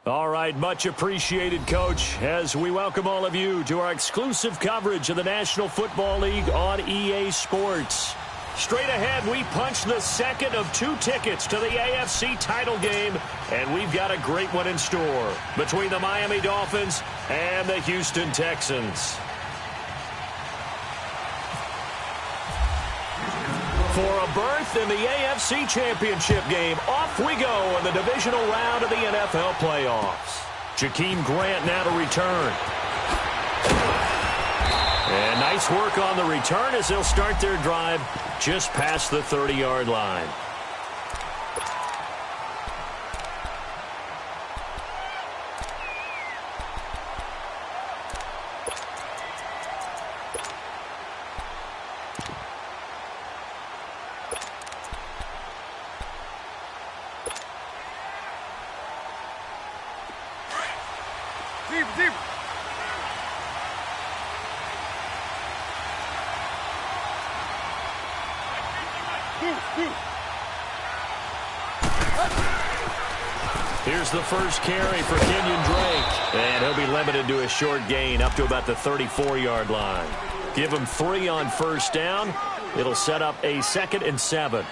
All right, much appreciated, Coach, as we welcome all of you to our exclusive coverage of the National Football League on EA Sports. Straight ahead, we punch the second of 2 tickets to the AFC title game, and we've got a great one in store between the Miami Dolphins and the Houston Texans. For a berth in the AFC Championship game, off we go in the divisional round of the NFL playoffs. Jakeem Grant now to return. And nice work on the return as they'll start their drive just past the 30-yard line. Here's the first carry for Kenyon Drake. And he'll be limited to a short gain up to about the 34-yard line. Give him 3 on first down. It'll set up a 2nd and 7.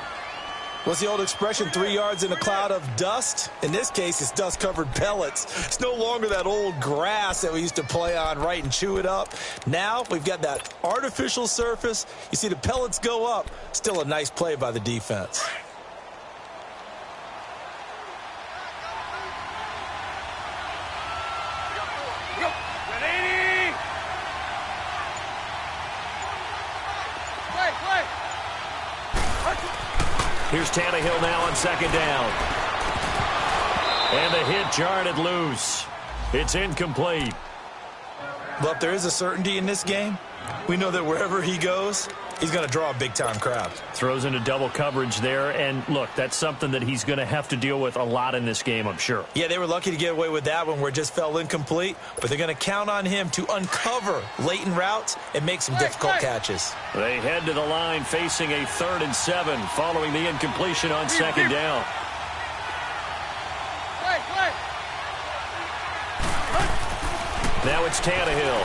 What's the old expression, 3 yards in a cloud of dust? In this case, it's dust-covered pellets. It's no longer that old grass that we used to play on, right, and chew it up. Now we've got that artificial surface. You see the pellets go up. Still a nice play by the defense. Here's Tannehill now on 2nd down. And the hit jarred it loose. It's incomplete. But if there is a certainty in this game, we know that wherever he goes, he's going to draw a big-time crowd. Throws into double coverage there. And, look, that's something that he's going to have to deal with a lot in this game, I'm sure. Yeah, they were lucky to get away with that one where it just fell incomplete. But they're going to count on him to uncover latent routes and make some difficult catches. They head to the line facing a 3rd and 7 following the incompletion on 2nd down. Now it's Tannehill.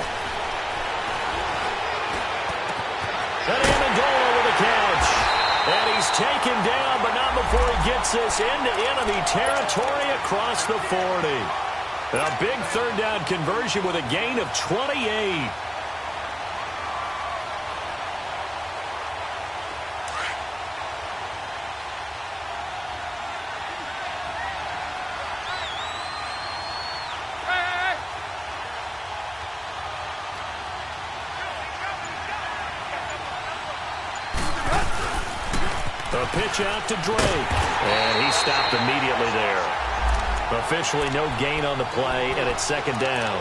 And Amendola with a catch. And he's taken down, but not before he gets this into enemy territory across the 40. A big third down conversion with a gain of 28. A pitch out to Drake. And he stopped immediately there. Officially no gain on the play, and it's second down.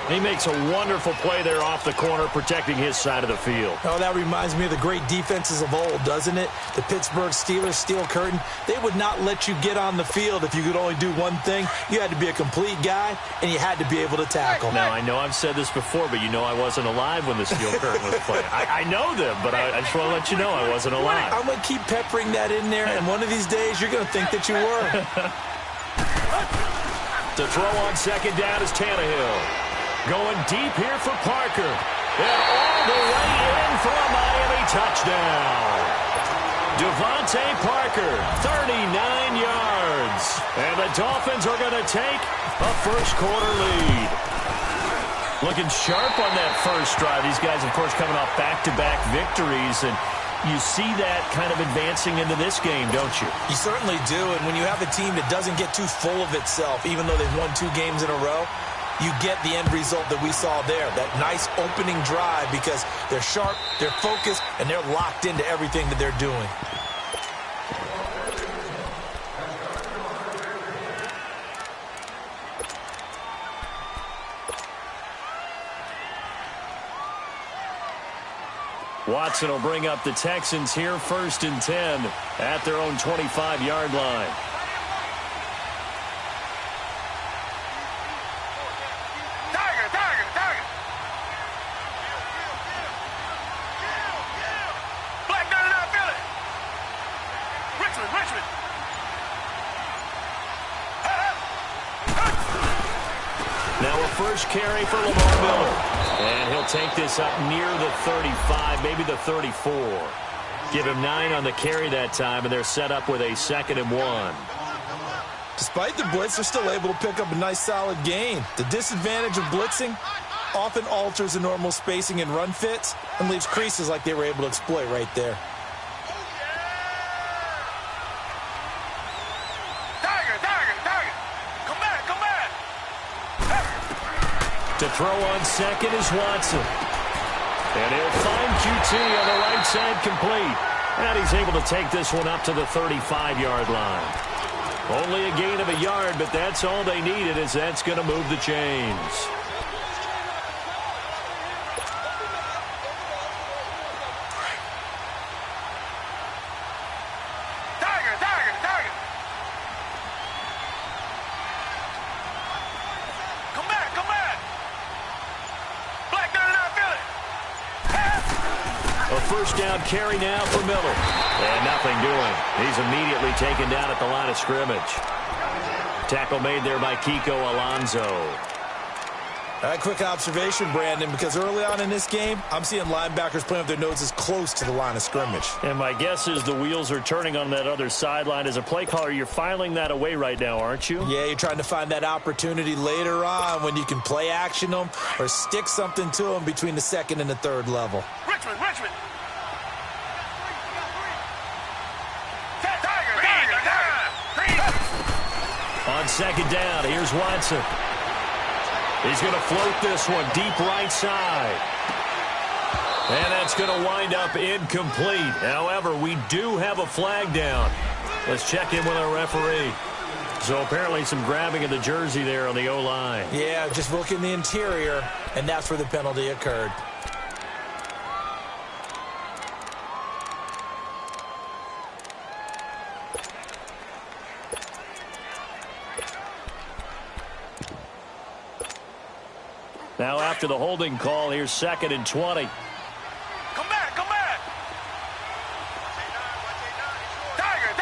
He makes a wonderful play there off the corner, protecting his side of the field. Oh, that reminds me of the great defenses of old, doesn't it? The Pittsburgh Steelers, steel curtain. They would not let you get on the field if you could only do one thing. You had to be a complete guy, and you had to be able to tackle. Now, I know I've said this before, but you know I wasn't alive when the steel curtain was playing. I know them, but I just want to let you know I wasn't alive. I'm going to keep peppering that in there, and one of these days you're going to think that you were. To throw on second down is Tannehill. Going deep here for Parker. And all the way in for a Miami touchdown. Devontae Parker, 39 yards. And the Dolphins are going to take a first-quarter lead. Looking sharp on that first drive. These guys, of course, coming off back-to-back victories. And you see that kind of advancing into this game, don't you? You certainly do. And when you have a team that doesn't get too full of itself, even though they've won 2 games in a row, you get the end result that we saw there, that nice opening drive, because they're sharp, they're focused, and they're locked into everything that they're doing. Watson will bring up the Texans here, 1st and 10 at their own 25-yard line. First carry for Lamar Miller. And he'll take this up near the 35, maybe the 34. Give him 9 on the carry that time, and they're set up with a 2nd and 1. Despite the blitz, they're still able to pick up a nice, solid gain. The disadvantage of blitzing often alters the normal spacing and run fits and leaves creases like they were able to exploit right there. To throw on second is Watson. And he'll find QT on the right side complete. And he's able to take this one up to the 35-yard line. Only a gain of a yard, but that's all they needed, as that's going to move the chains. First down carry now for Miller. And nothing doing. He's immediately taken down at the line of scrimmage. Tackle made there by Kiko Alonso. A quick observation, Brandon, because early on in this game, I'm seeing linebackers playing with their noses close to the line of scrimmage. And my guess is the wheels are turning on that other sideline. As a play caller, you're filing that away right now, aren't you? Yeah, you're trying to find that opportunity later on when you can play action them or stick something to them between the 2nd and the 3rd level. Richmond. On second down, here's Watson. He's going to float this one deep right side. And that's going to wind up incomplete. However, we do have a flag down. Let's check in with our referee. So apparently some grabbing of the jersey there on the O-line. Yeah, just look in the interior, and that's where the penalty occurred. Now after the holding call, here's 2nd and 20. Come back. Tiger.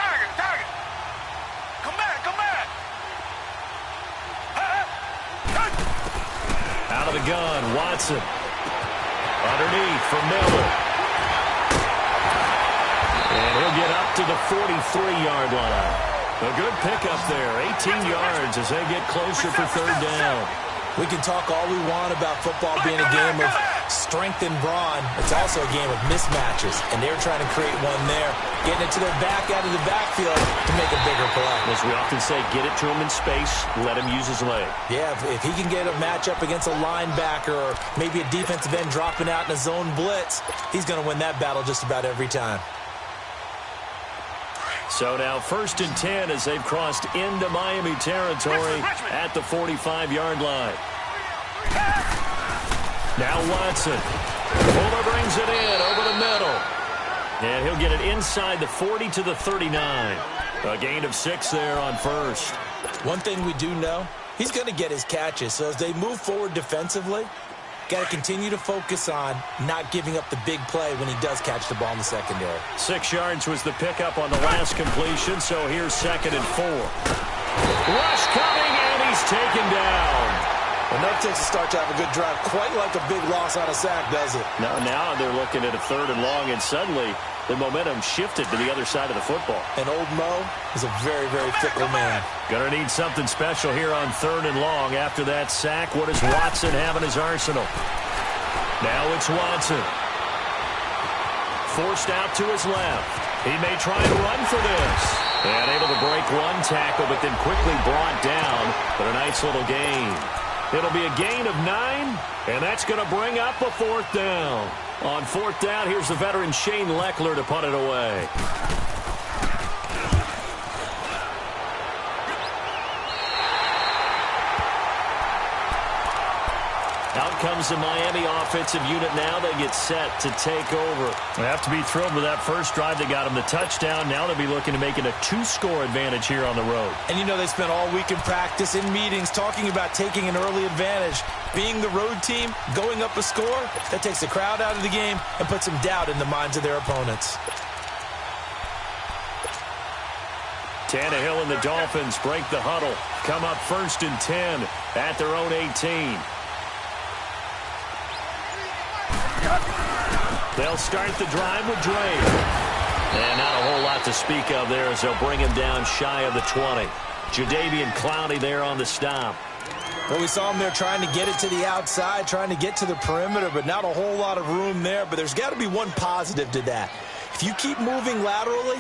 Come back. Out of the gun, Watson. Underneath for Miller. And he'll get up to the 43-yard line. A good pickup there, 18 yards as they get closer for third down. We can talk all we want about football being a game of strength and brawn. It's also a game of mismatches, and they're trying to create one there, getting it to their back out of the backfield to make a bigger play. As we often say, get it to him in space, let him use his leg. Yeah, if he can get a matchup against a linebacker or maybe a defensive end dropping out in a zone blitz, he's going to win that battle just about every time. So now 1st and 10 as they've crossed into Miami territory at the 45-yard line. Now Watson. Fuller brings it in over the middle. And he'll get it inside the 40 to the 39. A gain of 6 there on first. One thing we do know, he's going to get his catches. So as they move forward defensively, got to continue to focus on not giving up the big play when he does catch the ball in the secondary. 6 yards was the pickup on the last completion, so here's 2nd and 4. Rush coming, and he's taken down. And that takes a start to have a good drive. Quite like a big loss on a sack, does it? Now they're looking at a 3rd and long, and suddenly the momentum shifted to the other side of the football. And old Mo is a very, very fickle man. Gonna need something special here on 3rd and long after that sack. What does Watson have in his arsenal? Now it's Watson. Forced out to his left. He may try and run for this. And able to break one tackle, but then quickly brought down. But a nice little gain. It'll be a gain of 9, and that's going to bring up a 4th down. On 4th down, here's the veteran Shane Leckler to punt it away. Out comes the Miami offensive unit now. They get set to take over. They have to be thrilled with that first drive. They got them the touchdown. Now they'll be looking to make it a 2-score advantage here on the road. And you know they spent all week in practice, in meetings, talking about taking an early advantage. Being the road team, going up a score, that takes the crowd out of the game and puts some doubt in the minds of their opponents. Tannehill and the Dolphins break the huddle. Come up 1st and 10 at their own 18. They'll start the drive with Drake. And not a whole lot to speak of there as they'll bring him down shy of the 20. Jadeveon Clowney there on the stop. Well, we saw him there trying to get it to the outside, trying to get to the perimeter, but not a whole lot of room there. But there's got to be one positive to that. If you keep moving laterally,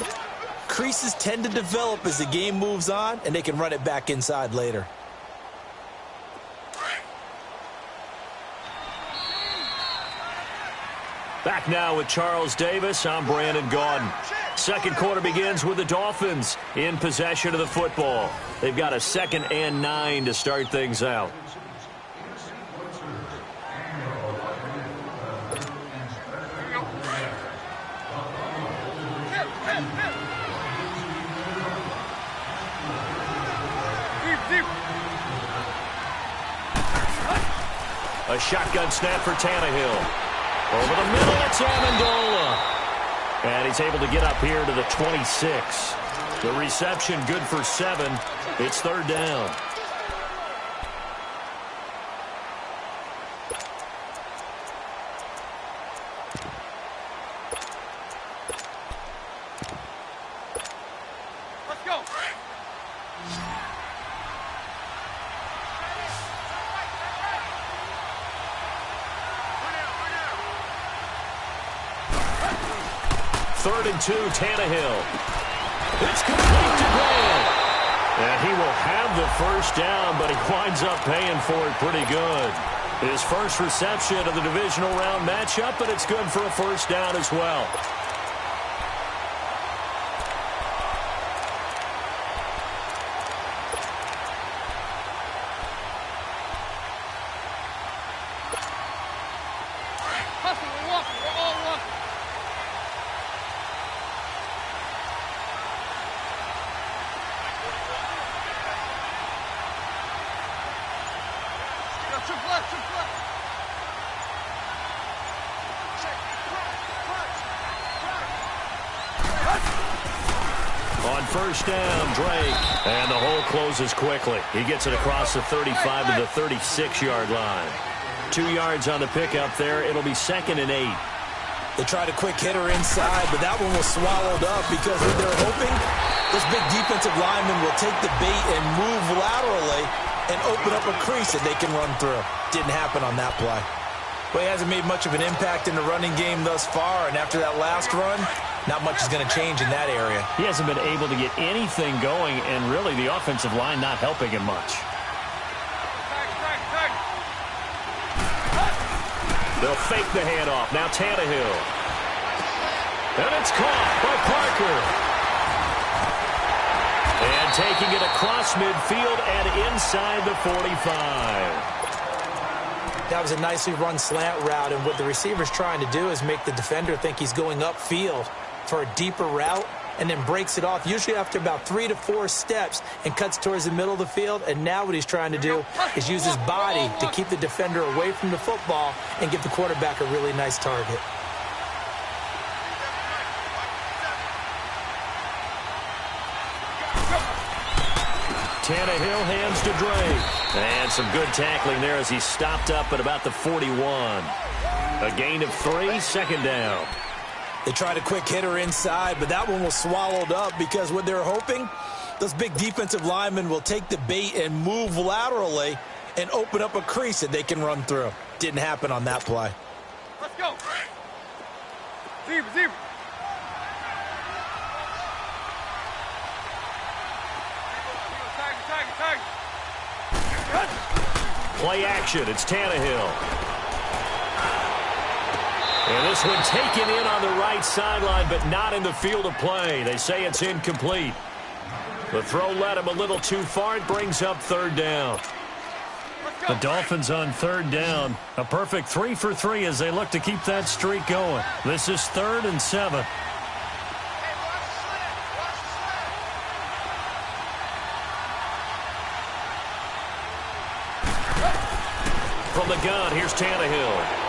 creases tend to develop as the game moves on, and they can run it back inside later. Back now with Charles Davis. I'm Brandon Gaudin. Second quarter begins with the Dolphins in possession of the football. They've got a 2nd and 9 to start things out. A shotgun snap for Tannehill. Over the middle, it's Amendola. And he's able to get up here to the 26. The reception good for 7. It's 3rd down. Let's go. 3rd and 2, Tannehill. It's complete to Grant. And he will have the first down, but he winds up paying for it pretty good. His first reception of the divisional round matchup, but it's good for a first down as well. On first down, Drake. And the hole closes quickly. He gets it across the 35 to the 36-yard line. 2 yards on the pickup there. It'll be 2nd and 8. They tried a quick hitter inside, but that one was swallowed up because what they're hoping, this big defensive lineman will take the bait and move laterally and open up a crease that they can run through. Didn't happen on that play. Well, he hasn't made much of an impact in the running game thus far, and after that last run, not much is going to change in that area. He hasn't been able to get anything going, and really the offensive line not helping him much. They'll fake the handoff. Now Tannehill. And it's caught by Parker. And taking it across midfield and inside the 45. That was a nicely run slant route, and what the receiver's trying to do is make the defender think he's going upfield for a deeper route and then breaks it off, usually after about 3 to 4 steps, and cuts towards the middle of the field. And now what he's trying to do is use his body to keep the defender away from the football and give the quarterback a really nice target. Tannehill hands to Drake. And some good tackling there as he stopped up at about the 41. A gain of 3, 2nd down. They tried a quick hitter inside, but that one was swallowed up because what they're hoping, those big defensive linemen will take the bait and move laterally and open up a crease that they can run through. Didn't happen on that play. Let's go. Zebra. Play action. It's Tannehill. And this one taken in on the right sideline, but not in the field of play. They say it's incomplete. The throw led him a little too far. It brings up 3rd down. The Dolphins on 3rd down. A perfect 3 for 3 as they look to keep that streak going. This is 3rd and 7. From the gun, here's Tannehill.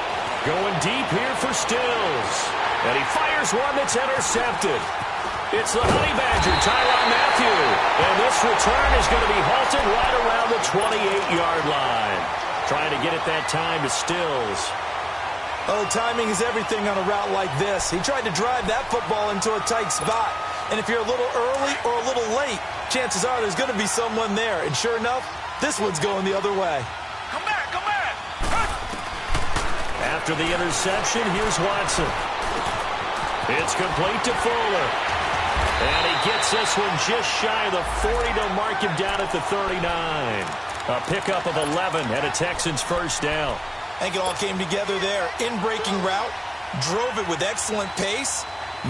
Going deep here for Stills. And he fires one that's intercepted. It's the Honey Badger, Tyrann Mathieu. And this return is going to be halted right around the 28-yard line. Trying to get it that time to Stills. Oh, timing is everything on a route like this. He tried to drive that football into a tight spot. And if you're a little early or a little late, chances are there's going to be someone there. And sure enough, this one's going the other way. Come back. After the interception, here's Watson. It's complete to Fuller. And he gets this one just shy of the 40 to mark him down at the 39. A pickup of 11 and a Texans 1st down. I think it all came together there. In-breaking route, drove it with excellent pace.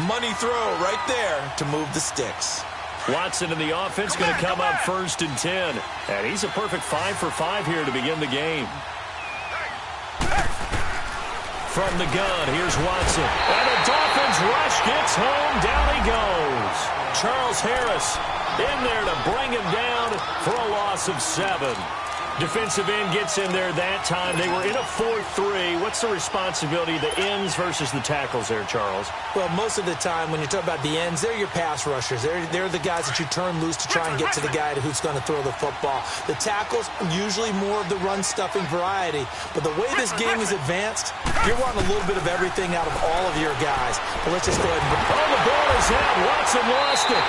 Money throw right there to move the sticks. Watson in the offense going to come up 1st and 10. And he's a perfect 5 for 5 here to begin the game. From the gun, here's Watson. And the Dolphins rush gets home. Down he goes. Charles Harris in there to bring him down for a loss of 7. Defensive end gets in there that time. They were in a 4-3. What's the responsibility of the ends versus the tackles there, Charles? Well, most of the time when you talk about the ends, they're your pass rushers. They're the guys that you turn loose to try and get to the guy who's going to throw the football. The tackles, usually more of the run-stuffing variety. But the way this game is advanced, you're wanting a little bit of everything out of all of your guys. But let's just go ahead and... Oh, the ball is out. Watson lost it.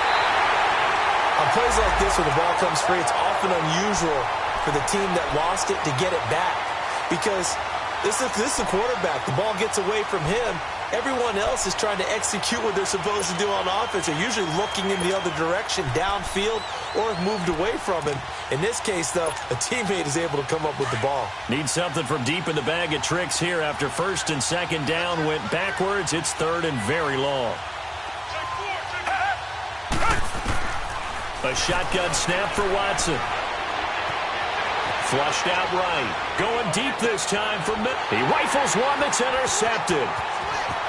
On plays like this where the ball comes free, it's often unusual for the team that lost it to get it back, because this is a quarterback. The ball gets away from him. Everyone else is trying to execute what they're supposed to do on offense. They're usually looking in the other direction, downfield, or have moved away from him. In this case, though, a teammate is able to come up with the ball. Need something from deep in the bag of tricks here. After 1st and 2nd down went backwards, it's 3rd and very long. A shotgun snap for Watson. Flushed out right. Going deep this time for Mitt. He rifles one that's intercepted.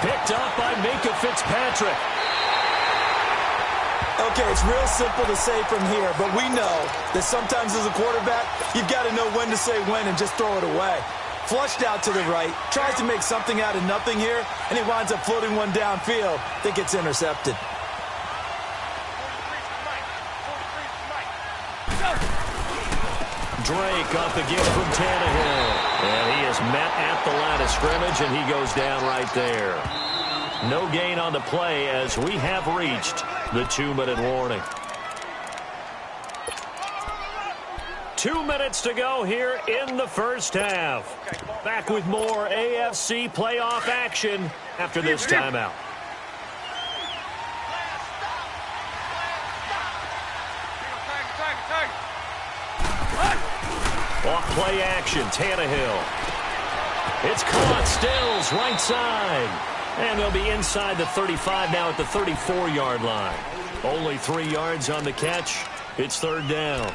Picked up by Minkah Fitzpatrick. Okay, it's real simple to say from here, but we know that sometimes as a quarterback, you've got to know when to say when and just throw it away. Flushed out to the right, tries to make something out of nothing here, and he winds up floating one downfield. I think it's intercepted. Drake off the gift from Tannehill. And he is met at the line of scrimmage, and he goes down right there. No gain on the play as we have reached the 2-minute warning. 2 minutes to go here in the first half. Back with more AFC playoff action after this timeout. Off play action, Tannehill. It's caught, Stills, right side. And they'll be inside the 35 now at the 34-yard line. Only 3 yards on the catch. It's third down.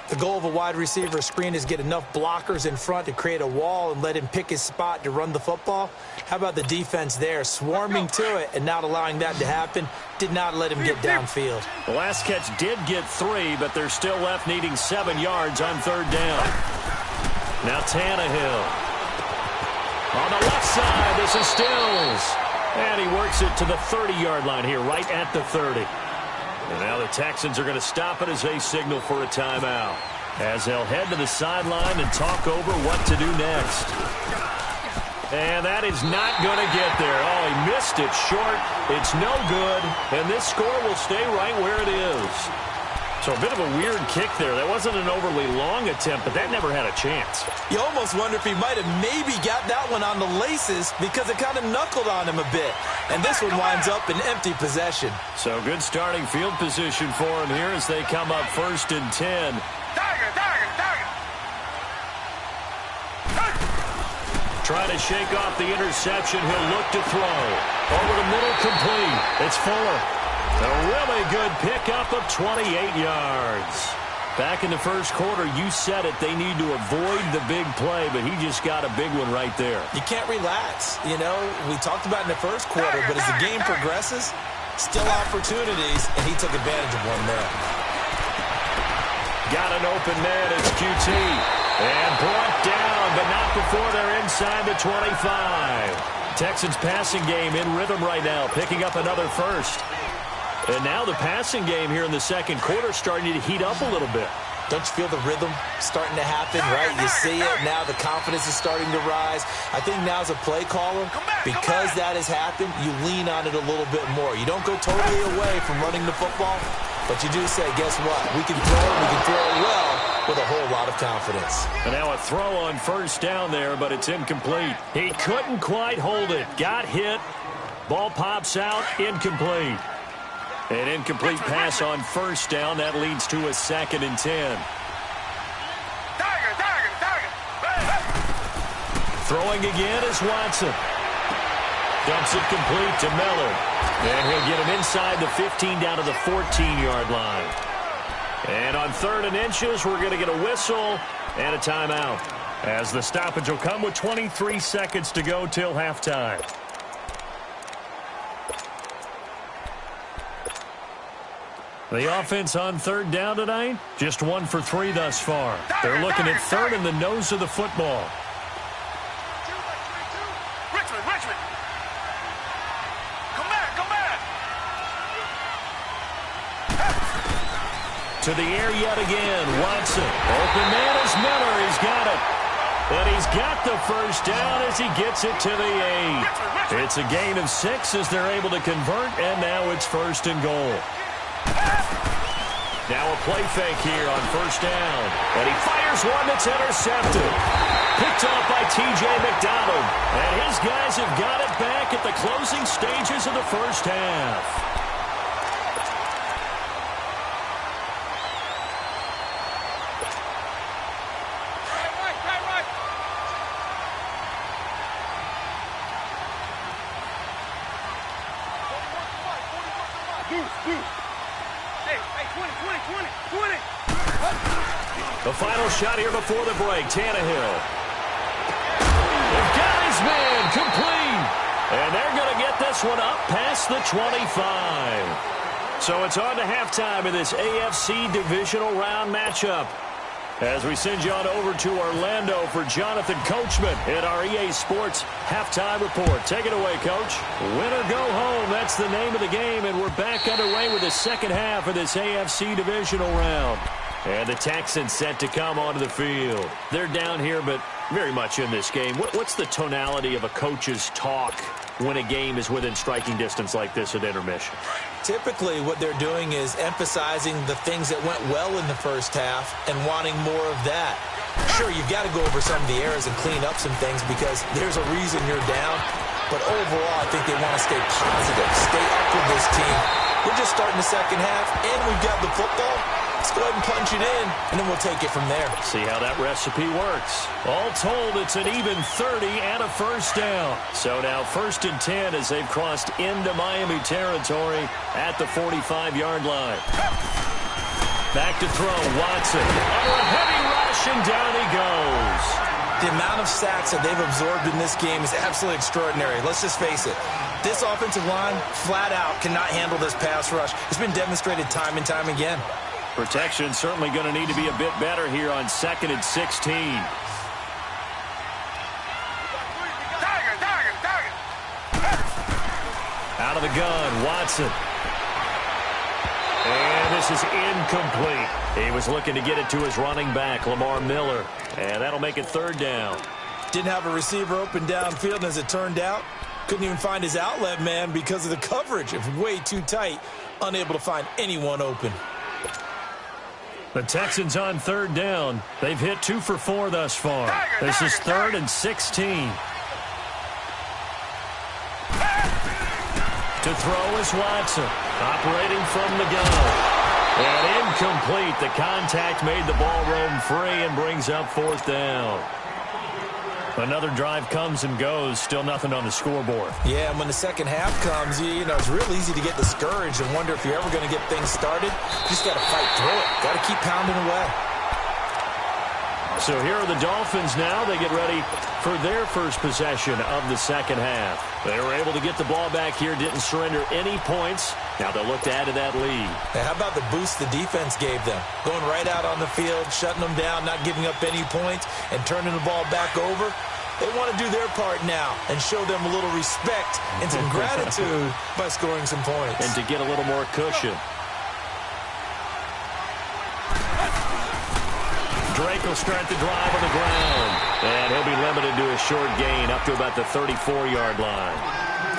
The goal of a wide receiver screen is get enough blockers in front to create a wall and let him pick his spot to run the football. How about the defense there, swarming to it and not allowing that to happen? Did not let him get downfield. The last catch did get 3, but they're still left needing 7 yards on third down. Now Tannehill. On the left side, this is Stills. And he works it to the 30-yard line here, right at the 30. And now the Texans are going to stop it as they signal for a timeout, as they'll head to the sideline and talk over what to do next. And that is not going to get there. Oh, he missed it short. It's no good. And this score will stay right where it is. So a bit of a weird kick there. That wasn't an overly long attempt, but that never had a chance. You almost wonder if he might have maybe got that one on the laces because it kind of knuckled on him a bit. And this one winds up in empty possession. So good starting field position for him here as they come up 1st and 10. Trying to shake off the interception. He'll look to throw. Over the middle, complete. It's Fuller. A really good pickup of 28 yards. Back in the first quarter, you said it, they need to avoid the big play, but he just got a big one right there. You can't relax. You know, we talked about in the first quarter, but as the game progresses, still opportunities, and he took advantage of one there. Got an open man, it's QT. And brought down, but not before they're inside the 25. Texans passing game in rhythm right now, picking up another first. And now the passing game here in the second quarter starting to heat up a little bit. Don't you feel the rhythm starting to happen, right? You see it. Now the confidence is starting to rise. I think now as a play caller, because that has happened, you lean on it a little bit more. You don't go totally away from running the football, but you do say, guess what? We can throw it well with a whole lot of confidence. And now a throw on first down there, but it's incomplete. He couldn't quite hold it. Got hit. Ball pops out. Incomplete. An incomplete pass on first down. That leads to a 2nd and 10. Throwing again is Watson. Dumps it complete to Miller. And he'll get him inside the 15 down to the 14-yard line. And on 3rd and inches, we're going to get a whistle and a timeout, as the stoppage will come with 23 seconds to go till halftime. The offense on 3rd down tonight, just 1 for 3 thus far. They're looking at 3rd in the nose of the football. Richmond. Come back. To the air yet again, Watson. Open man is Miller. He's got it. And he's got the first down as he gets it to the 8. It's a gain of 6 as they're able to convert, and now it's 1st and goal. Now a play fake here on first down. And he fires one that's intercepted. Picked off by T.J. McDonald. And his guys have got it back at the closing stages of the first half. The final shot here before the break. Tannehill. They've got his man complete. And they're going to get this one up past the 25. So it's on to halftime in this AFC divisional round matchup, as we send you on over to Orlando for Jonathan Coachman at our EA Sports Halftime Report. Take it away, Coach. Win or go home, that's the name of the game, and we're back underway with the second half of this AFC divisional round. And the Texans set to come onto the field. They're down here, but very much in this game. What's the tonality of a coach's talk when a game is within striking distance like this at intermission? Typically, what they're doing is emphasizing the things that went well in the first half and wanting more of that. Sure, you've got to go over some of the errors and clean up some things because there's a reason you're down. But overall, I think they want to stay positive, stay up with this team. We're just starting the second half, and we've got the football. Let's go ahead and punch it in, and then we'll take it from there. See how that recipe works. All told, it's an even 30 and a first down. So now 1st and 10 as they've crossed into Miami territory at the 45-yard line. Back to throw, Watson. Under a heavy rush, and down he goes. The amount of sacks that they've absorbed in this game is absolutely extraordinary. Let's just face it. This offensive line, flat out, cannot handle this pass rush. It's been demonstrated time and time again. Protection certainly going to need to be a bit better here on 2nd and 16. Out of the gun, Watson. And this is incomplete. He was looking to get it to his running back, Lamar Miller. And that'll make it 3rd down. Didn't have a receiver open downfield, and as it turned out, couldn't even find his outlet man because of the coverage. It was way too tight, unable to find anyone open. The Texans on 3rd down. They've hit 2 for 4 thus far. This is 3rd and 16. To throw is Watson, operating from the gun. And incomplete. The contact made the ball roam free and brings up 4th down. Another drive comes and goes. Still nothing on the scoreboard. Yeah, and when the second half comes, you know, it's real easy to get discouraged and wonder if you're ever going to get things started. You just got to fight through it. Got to keep pounding away. So here are the Dolphins now. They get ready for their first possession of the second half. They were able to get the ball back here, didn't surrender any points. Now they'll look to add to that lead. Hey, how about the boost the defense gave them? Going right out on the field, shutting them down, not giving up any points, and turning the ball back over. They want to do their part now and show them a little respect and some gratitude by scoring some points. And to get a little more cushion. Drake will start the drive on the ground. And he'll be limited to a short gain up to about the 34-yard line.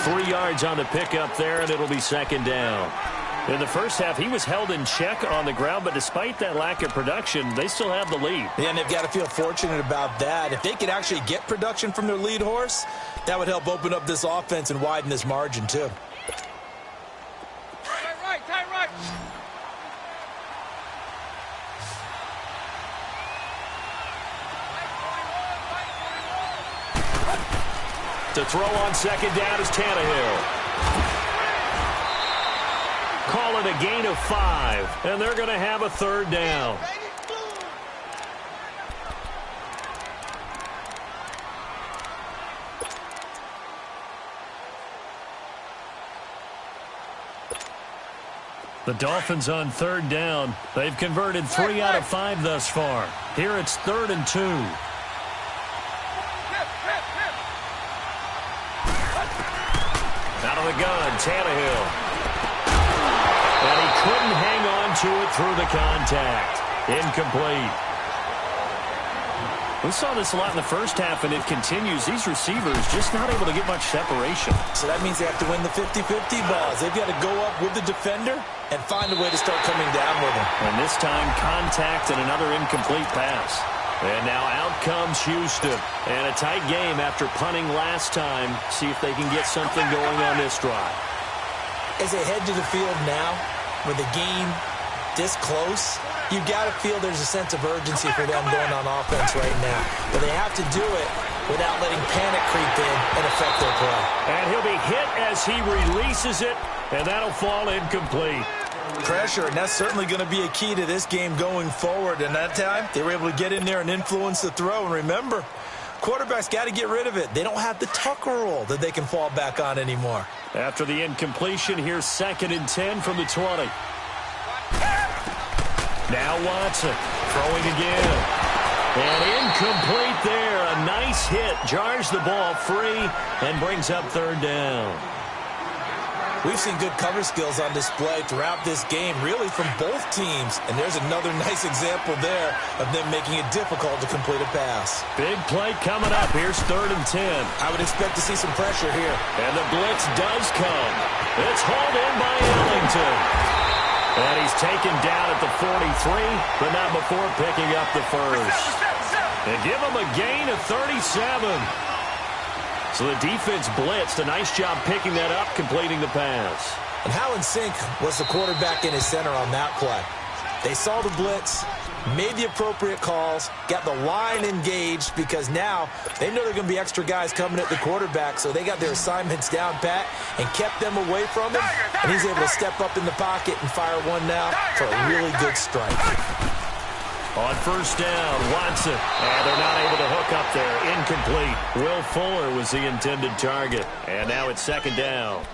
3 yards on the pickup there, and it'll be 2nd down. In the first half, he was held in check on the ground, but despite that lack of production, they still have the lead. Yeah, and they've got to feel fortunate about that. If they could actually get production from their lead horse, that would help open up this offense and widen this margin, too. Tight right. To throw on 2nd down is Tannehill. Call it a gain of 5, and they're going to have a 3rd down. The Dolphins on 3rd down. They've converted 3 out of 5 thus far. Here it's 3rd and 2. Out of the gun, Tannehill. And he couldn't hang on to it through the contact. Incomplete. We saw this a lot in the first half, and it continues. These receivers just not able to get much separation. So that means they have to win the 50-50 balls. They've got to go up with the defender and find a way to start coming down with him. And this time, contact and another incomplete pass. And now out comes Houston. And a tight game after punting last time. See if they can get something going on this drive. As they head to the field now, with the game this close, you've got to feel there's a sense of urgency for them going on offense right now. But they have to do it without letting panic creep in and affect their play. And he'll be hit as he releases it, and that'll fall incomplete. Pressure, and that's certainly going to be a key to this game going forward. And that time, they were able to get in there and influence the throw. And remember, quarterbacks got to get rid of it. They don't have the Tucker rule that they can fall back on anymore. After the incompletion, here's 2nd and 10 from the 20. Now Watson throwing again. And incomplete there. A nice hit. Jars the ball free and brings up 3rd down. We've seen good cover skills on display throughout this game, really from both teams. And there's another nice example there of them making it difficult to complete a pass. Big play coming up. Here's 3rd and 10. I would expect to see some pressure here. And the blitz does come. It's hauled in by Ellington. And he's taken down at the 43, but not before picking up the first. They give him a gain of 37. So the defense blitzed. A nice job picking that up, completing the pass. And how in sync was the quarterback in his center on that play? They saw the blitz, made the appropriate calls, got the line engaged because now they know there are going to be extra guys coming at the quarterback, so they got their assignments down pat and kept them away from him, and he's able to step up in the pocket and fire one now for a really good strike. On 1st down, Watson. And they're not able to hook up there. Incomplete. Will Fuller was the intended target. And now it's 2nd down.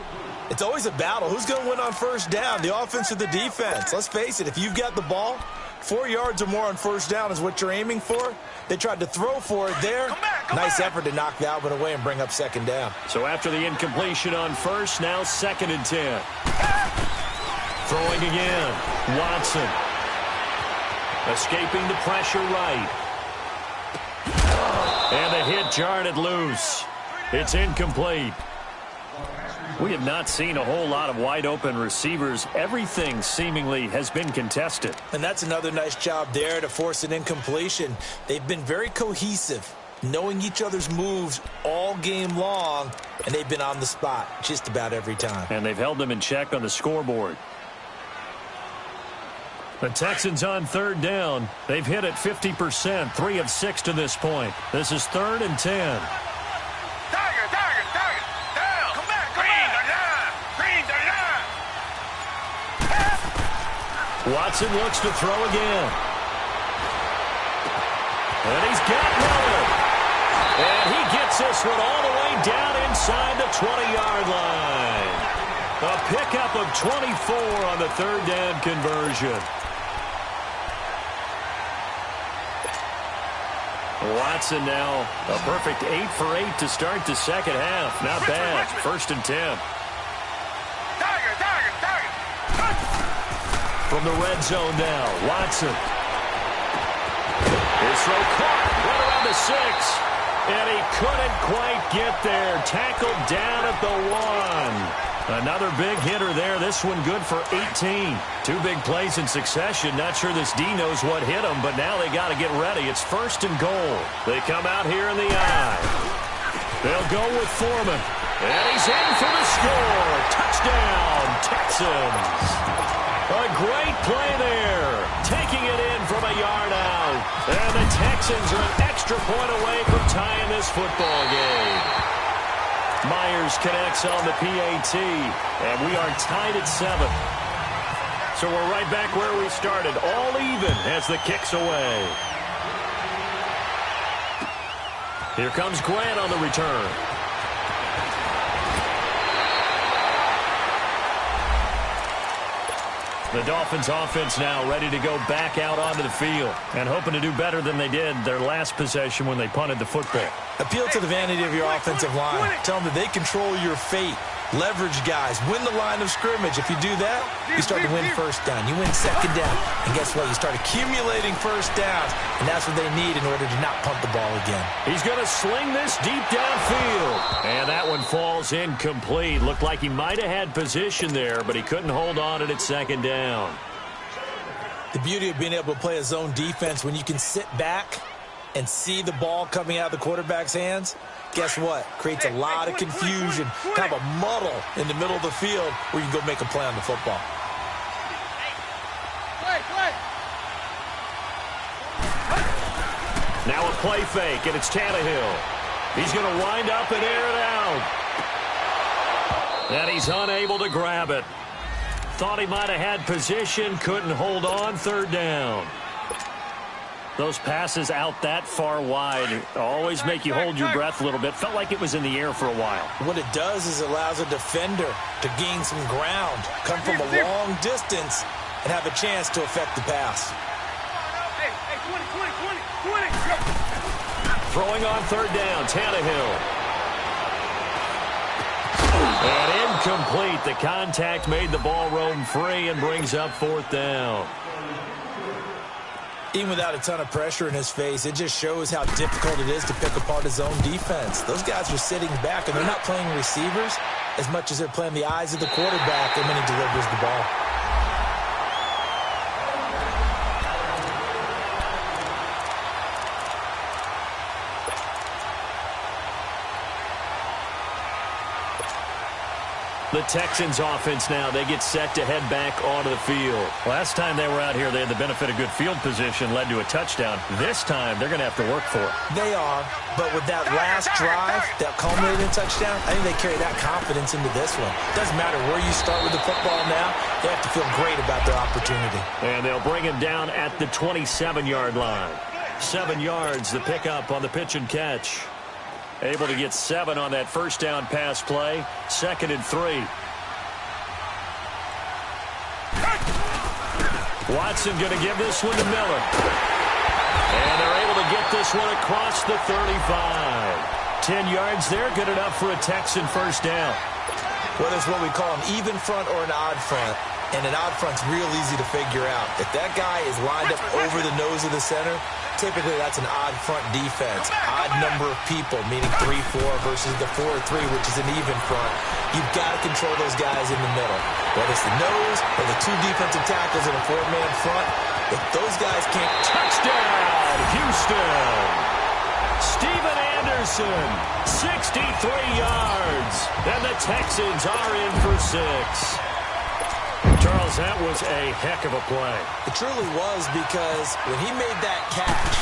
It's always a battle. Who's going to win on 1st down, the offense or the defense? Let's face it, if you've got the ball, 4 yards or more on 1st down is what you're aiming for. They tried to throw for it there. Nice effort to knock that one away and bring up 2nd down. So after the incompletion on 1st, now 2nd and 10. Throwing again. Watson. Escaping the pressure right. And the hit jarred it loose. It's incomplete. We have not seen a whole lot of wide-open receivers. Everything seemingly has been contested. And that's another nice job there to force an incompletion. They've been very cohesive, knowing each other's moves all game long, and they've been on the spot just about every time. And they've held them in check on the scoreboard. The Texans on 3rd down. They've hit it 50%, 3 of 6 to this point. This is 3rd and 10. Tiger, down. Come back. Green, Watson looks to throw again. And he's got Miller. And he gets this one all the way down inside the 20-yard line. A pickup of 24 on the 3rd down conversion. Watson now a perfect 8 for 8 to start the 2nd half. Not bad. 1st and 10. Tiger. From the red zone now, Watson. His throw caught right around the 6. And he couldn't quite get there. Tackled down at the 1. Another big hitter there. This one good for 18. 2 big plays in succession. Not sure this D knows what hit him, but now they got to get ready. It's 1st and goal. They come out here in the I. They'll go with Foreman. And he's in for the score. Touchdown, Texans. A great play there. Taking it in from a yard out. And the Texans are an extra point away from tying this football game. Myers connects on the PAT, and we are tied at 7. So we're right back where we started, all even as the kick's away. Here comes Grant on the return. The Dolphins offense now ready to go back out onto the field and hoping to do better than they did their last possession when they punted the football. Appeal to the vanity of your offensive line. Tell them that they control your fate. Leverage guys. Win the line of scrimmage. If you do that, you start to win 1st down. You win 2nd down. And guess what? You start accumulating 1st downs. And that's what they need in order to not punt the ball again. He's going to sling this deep downfield. And that one falls incomplete. Looked like he might have had position there, but he couldn't hold on at 2nd down. The beauty of being able to play a zone defense when you can sit back and see the ball coming out of the quarterback's hands, guess what? Creates a lot of confusion, kind of a muddle in the middle of the field where you can go make a play on the football. Now a play fake, and it's Tannehill. He's going to wind up and air it out. And he's unable to grab it. Thought he might have had position, couldn't hold on, 3rd down. Those passes out that far wide always make you hold your breath a little bit. Felt like it was in the air for a while. What it does is it allows a defender to gain some ground, come from a long distance, and have a chance to affect the pass. Throwing on 3rd down, Tannehill. And Incomplete. The contact made the ball roam free and brings up 4th down. Even without a ton of pressure in his face, it just shows how difficult it is to pick apart his own defense. Those guys are sitting back, and they're not playing receivers as much as they're playing the eyes of the quarterback when he delivers the ball. The Texans offense now, they get set to head back onto the field. Last time they were out here, they had the benefit of good field position, led to a touchdown. This time, they're going to have to work for it. They are, but with that last drive that culminated in a touchdown, I think they carry that confidence into this one. Doesn't matter where you start with the football now, they have to feel great about their opportunity. And they'll bring him down at the 27-yard line. 7 yards, the pickup on the pitch and catch. Able to get 7 on that first down pass play. 2nd and 3. Watson going to give this one to Miller. And they're able to get this one across the 35. 10 yards there, good enough for a Texan first down. Whether it's what we call an even front or an odd front, and an odd front's real easy to figure out. If that guy is lined up over the nose of the center, typically that's an odd front defense. Odd number of people, meaning 3-4 versus the 4-3, which is an even front. You've got to control those guys in the middle. Whether it's the nose or the 2 defensive tackles in a 4-man front, if those guys can't... Touchdown, Houston! Steven Anderson, 63 yards. And the Texans are in for 6. Charles, that was a heck of a play. It truly was, because when he made that catch,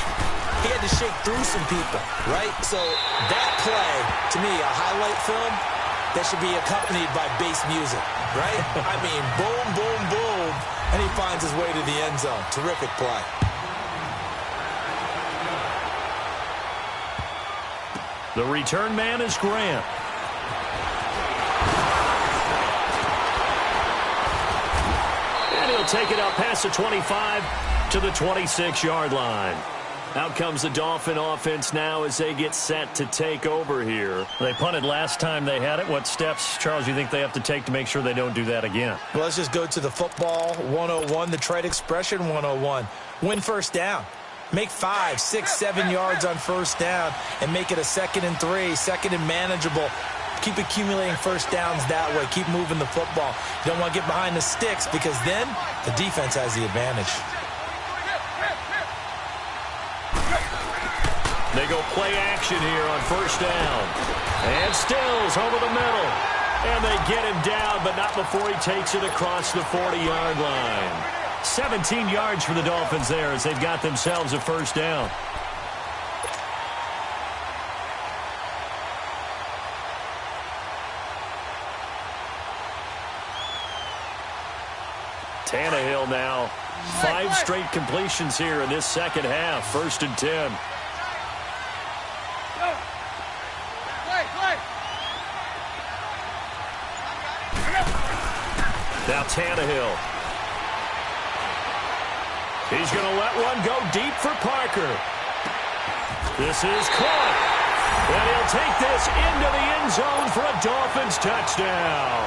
he had to shake through some people, right? So that play, to me, a highlight film that should be accompanied by bass music, right? I mean, boom, boom, boom, and he finds his way to the end zone. Terrific play. The return man is Grant. He'll take it up past the 25 to the 26-yard line. Out comes the Dolphin offense now as they get set to take over here. They punted last time they had it. What steps, Charles, you think they have to take to make sure they don't do that again? Well, let's just go to the football 101, the trade expression 101. Win first down. Make 5, 6, 7 yards on first down and make it a 2nd and 3, 2nd and manageable. Keep accumulating first downs that way. Keep moving the football. You don't want to get behind the sticks, because then the defense has the advantage. They go play action here on first down. And Stills over the middle. And they get him down, but not before he takes it across the 40-yard line. 17 yards for the Dolphins there as they've got themselves a first down. Tannehill now. 5 straight completions here in this second half. 1st and 10. Now Tannehill. He's going to let one go deep for Parker. This is caught. And he'll take this into the end zone for a Dolphins touchdown.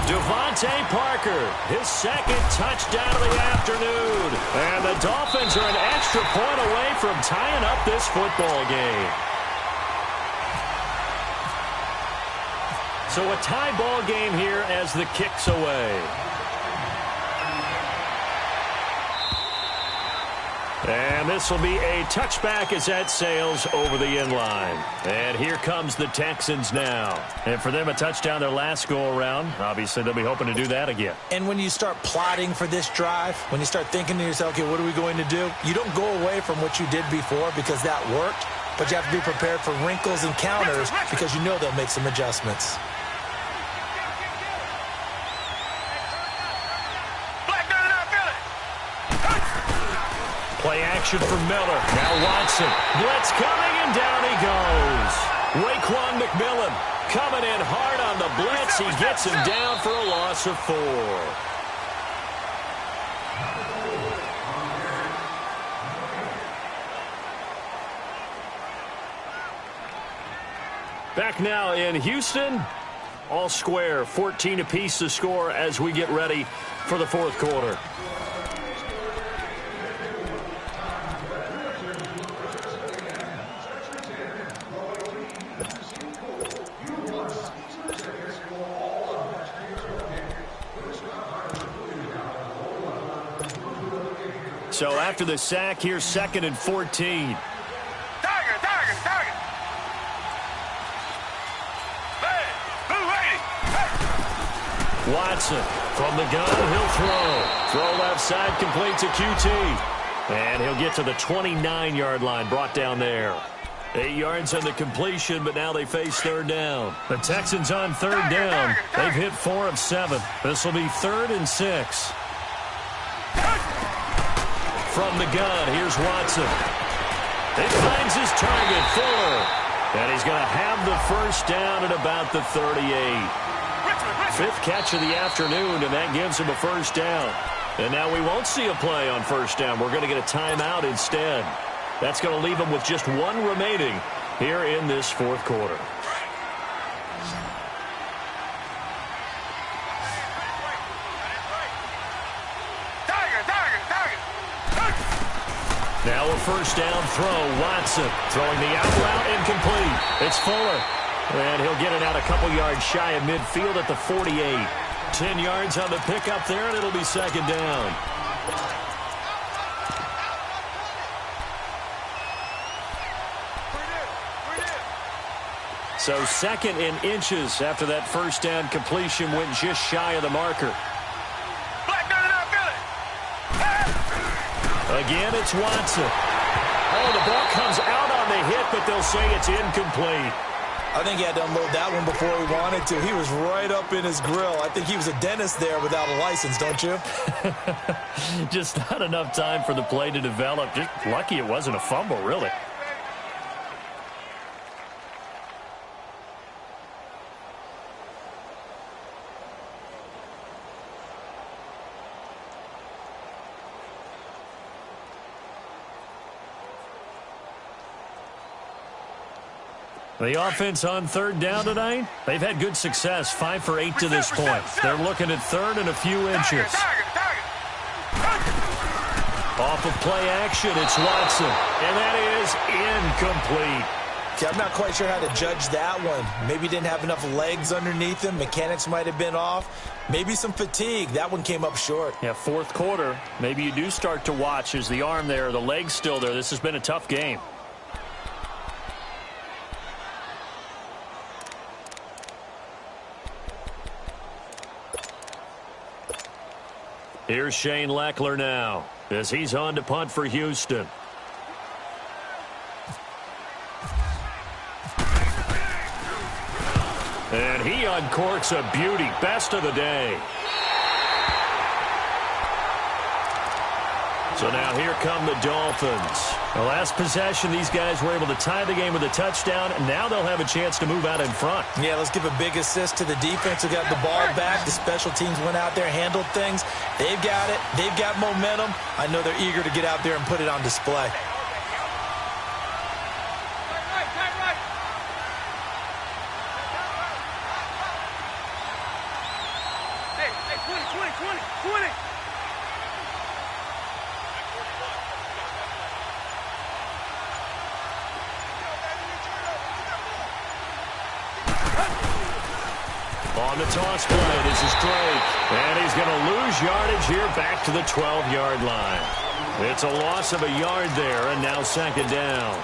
Devontae Parker, his 2nd touchdown of the afternoon. And the Dolphins are an extra point away from tying up this football game. So a tie ball game here as the kick's away. And this will be a touchback as that sails over the end line. And here comes the Texans now. And for them, a touchdown their last go-around. Obviously, they'll be hoping to do that again. And when you start plotting for this drive, when you start thinking to yourself, okay, what are we going to do? You don't go away from what you did before because that worked, but you have to be prepared for wrinkles and counters because you know they'll make some adjustments. Play action from Miller. Now Watson. Blitz coming, and down he goes. Raekwon McMillan coming in hard on the blitz. He gets him down for a loss of 4. Back now in Houston. all square, 14 apiece to score as we get ready for the fourth quarter. So after the sack, here's 2nd and 14. Watson from the gun, he'll throw. Throw left side, complete to QT. And he'll get to the 29-yard line, brought down there. 8 yards on the completion, but now they face third down. The Texans on third down. They've hit 4 of 7. This will be 3rd and 6. From the gun, here's Watson. He finds his target, Fuller. And he's going to have the first down at about the 38. 5th catch of the afternoon, and that gives him a first down. And now we won't see a play on first down. We're going to get a timeout instead. That's going to leave him with just 1 remaining here in this fourth quarter. Now a first down throw. Watson throwing the out route, incomplete. It's Fuller. And he'll get it out a couple yards shy of midfield at the 48. 10 yards on the pickup there, and it'll be 2nd down. So 2nd and inches after that first down completion went just shy of the marker. Again, it's Watson. Oh, the ball comes out on the hit, but they'll say it's incomplete. I think he had to unload that one before he wanted to. He was right up in his grill. I think he was a dentist there without a license, don't you? Just not enough time for the play to develop. Just lucky it wasn't a fumble, really. The offense on third down tonight, they've had good success, 5 for 8 to this point. They're looking at 3rd and a few inches. Off of play action, it's Watson, and that is incomplete. Okay, I'm not quite sure how to judge that one. Maybe he didn't have enough legs underneath him. Mechanics might have been off. Maybe some fatigue. That one came up short. Yeah, fourth quarter, maybe you do start to watch. Is the arm there, the leg's still there? This has been a tough game. Here's Shane Leckler now as he's on to punt for Houston. And he uncorks a beauty. Best of the day. So now here come the Dolphins. The last possession, these guys were able to tie the game with a touchdown, and now they'll have a chance to move out in front. Yeah, let's give a big assist to the defense who got the ball back. The special teams went out there, handled things. They've got it. They've got momentum. I know they're eager to get out there and put it on display. On the toss play, this is Drake. And he's going to lose yardage here back to the 12-yard line. It's a loss of a yard there, and now 2nd down.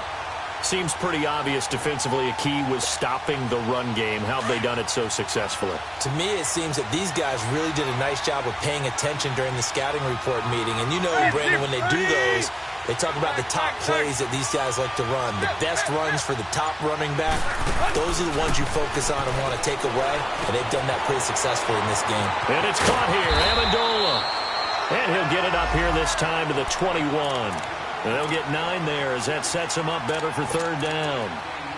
Seems pretty obvious defensively a key was stopping the run game. How have they done it so successfully? To me, it seems that these guys really did a nice job of paying attention during the scouting report meeting. And you know, Brandon, when they do those, they talk about the top plays that these guys like to run. The best runs for the top running back, those are the ones you focus on and want to take away. And they've done that pretty successfully in this game. And it's caught here, Amendola. And he'll get it up here this time to the 21. And they'll get 9 there as that sets him up better for 3rd down.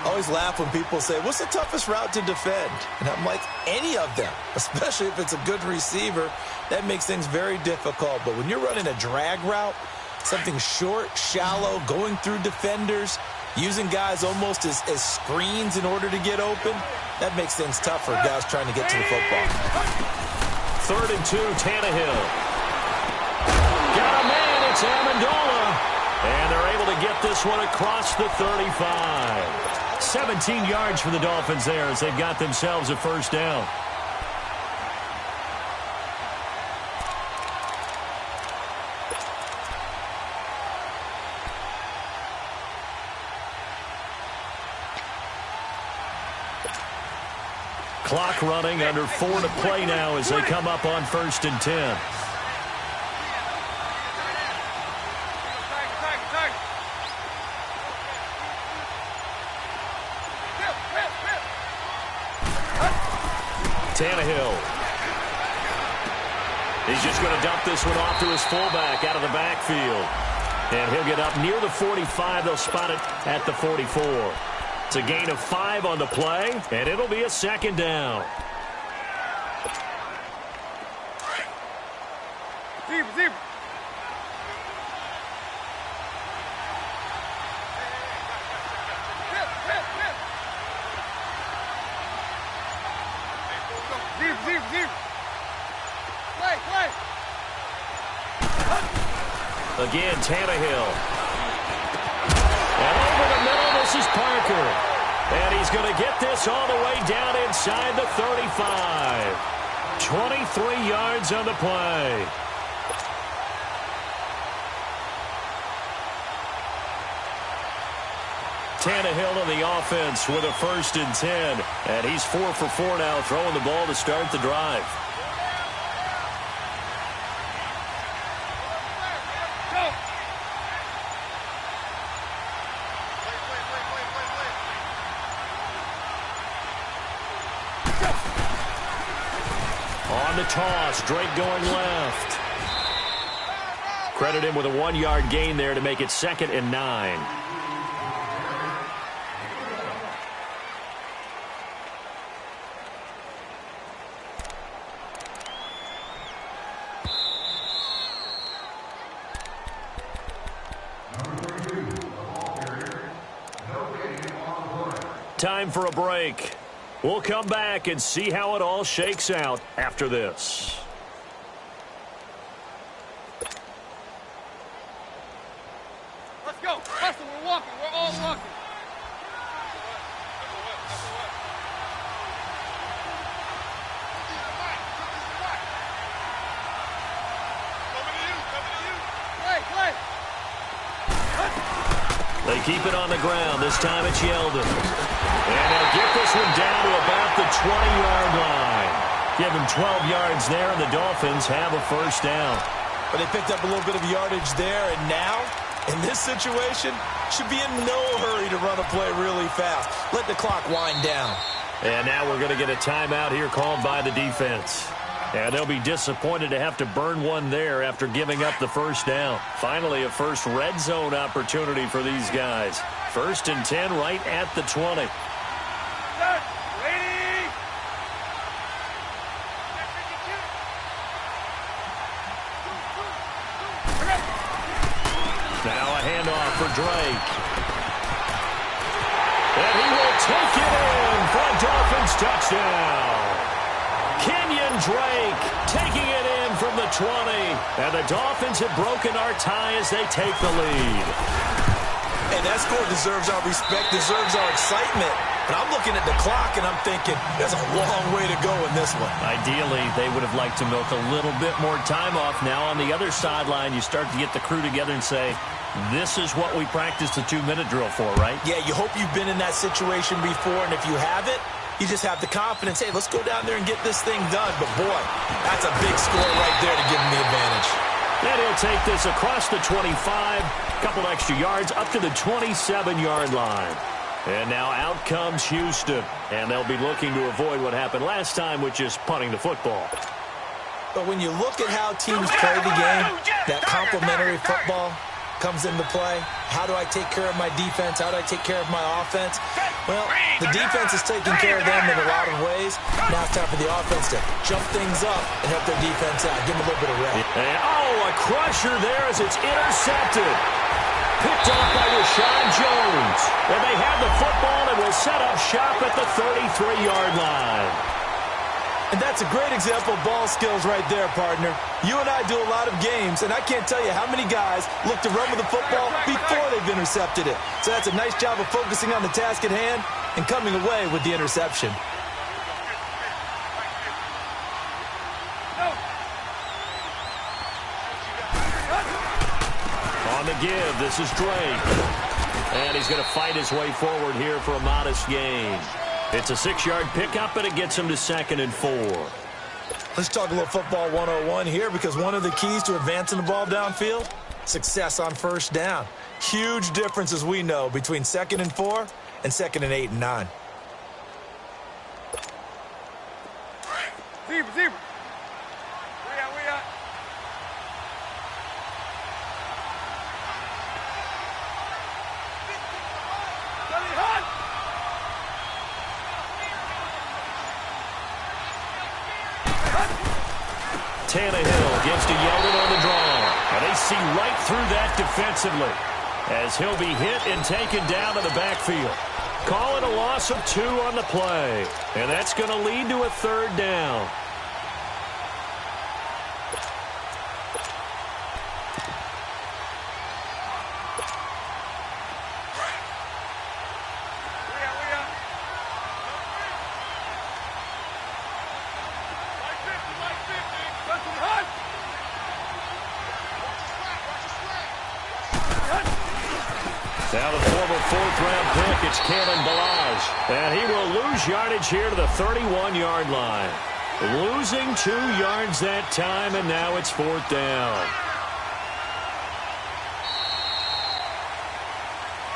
I always laugh when people say, what's the toughest route to defend? And I'm like, any of them, especially if it's a good receiver. That makes things very difficult. But when you're running a drag route, something short, shallow, going through defenders, using guys almost as screens in order to get open, That makes things tough for guys trying to get to the football. 3rd and 2, Tannehill. Got a man, it's Amendola. And they're able to get this one across the 35. 17 yards for the Dolphins there as they've got themselves a first down. Clock running, under 4 to play now as they come up on 1st and 10. Tannehill. He's just going to dump this one off to his fullback out of the backfield. And he'll get up near the 45. They'll spot it at the 44. It's a gain of 5 on the play, and it'll be a 2nd down. Zebra. Play. Again, Tannehill. And over the middle, this is Parker. And he's going to get this all the way down inside the 35. 23 yards on the play. Tannehill on the offense with a 1st and 10. And he's 4 for 4 now, throwing the ball to start the drive. On the toss, Drake going left. Credit him with a 1-yard gain there to make it 2nd and 9. Time for a break. We'll come back and see how it all shakes out after this. Let's go. Hustle, we're walking. We're all walking. Play. They keep it on the ground. This time it's Yeldon. And they'll get this one down to about the 20-yard line. Give them 12 yards there, and the Dolphins have a first down. But they picked up a little bit of yardage there, and now, in this situation, should be in no hurry to run a play really fast. Let the clock wind down. And now we're going to get a timeout here called by the defense. And they'll be disappointed to have to burn one there after giving up the first down. Finally, a first red zone opportunity for these guys. 1st and 10 right at the 20. Now a handoff for Drake. And he will take it in for a Dolphins touchdown. Kenyon Drake taking it in from the 20. And the Dolphins have broken our tie as they take the lead. And that score deserves our respect, deserves our excitement. But I'm looking at the clock, and I'm thinking, there's a long way to go in this one. Ideally, they would have liked to milk a little bit more time off. Now on the other sideline, you start to get the crew together and say, this is what we practiced the 2-minute drill for, right? Yeah, you hope you've been in that situation before, and if you haven't, you just have the confidence, hey, let's go down there and get this thing done. But, boy, that's a big score right there to give them the advantage. And he'll take this across the 25, a couple extra yards, up to the 27-yard line. And now out comes Houston. And they'll be looking to avoid what happened last time, which is punting the football. But when you look at how teams play the game, that complementary football comes into play. How do I take care of my defense? How do I take care of my offense? Well, the defense is taking care of them in a lot of ways. Now it's time for the offense to jump things up and help their defense out. Give them a little bit of rest. And, a crusher there as it's intercepted. picked off by Rashad Jones. And they have the football and will set up shop at the 33-yard line. And that's a great example of ball skills right there, partner. You and I do a lot of games, and I can't tell you how many guys look to run with the football before they've intercepted it. So that's a nice job of focusing on the task at hand and coming away with the interception. On the give, this is Drake. And he's going to fight his way forward here for a modest gain. It's a 6-yard pickup, and it gets him to 2nd and 4. Let's talk a little football 101 here, because one of the keys to advancing the ball downfield, success on first down. Huge difference, as we know, between 2nd and 4 and 2nd and 8 and 9. Zebra. We out. Tannehill gives to Yeldon on the draw. And they see right through that defensively as he'll be hit and taken down to the backfield. Call it a loss of 2 on the play. And that's going to lead to a 3rd down. Now the former 4th-round pick, it's Kalen Ballage. And he will lose yardage here to the 31-yard line. Losing 2 yards that time, and now it's 4th down.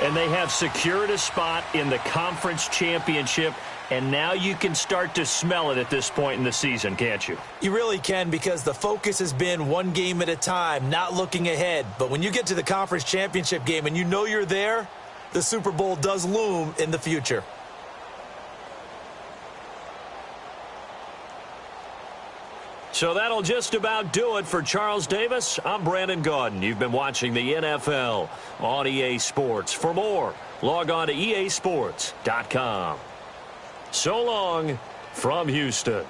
And they have secured a spot in the conference championship, and now you can start to smell it at this point in the season, can't you? You really can, because the focus has been one game at a time, not looking ahead. But when you get to the conference championship game and you know you're there, the Super Bowl does loom in the future. So that'll just about do it for Charles Davis. I'm Brandon Gaudin. You've been watching the NFL on EA Sports. For more, log on to easports.com. So long from Houston.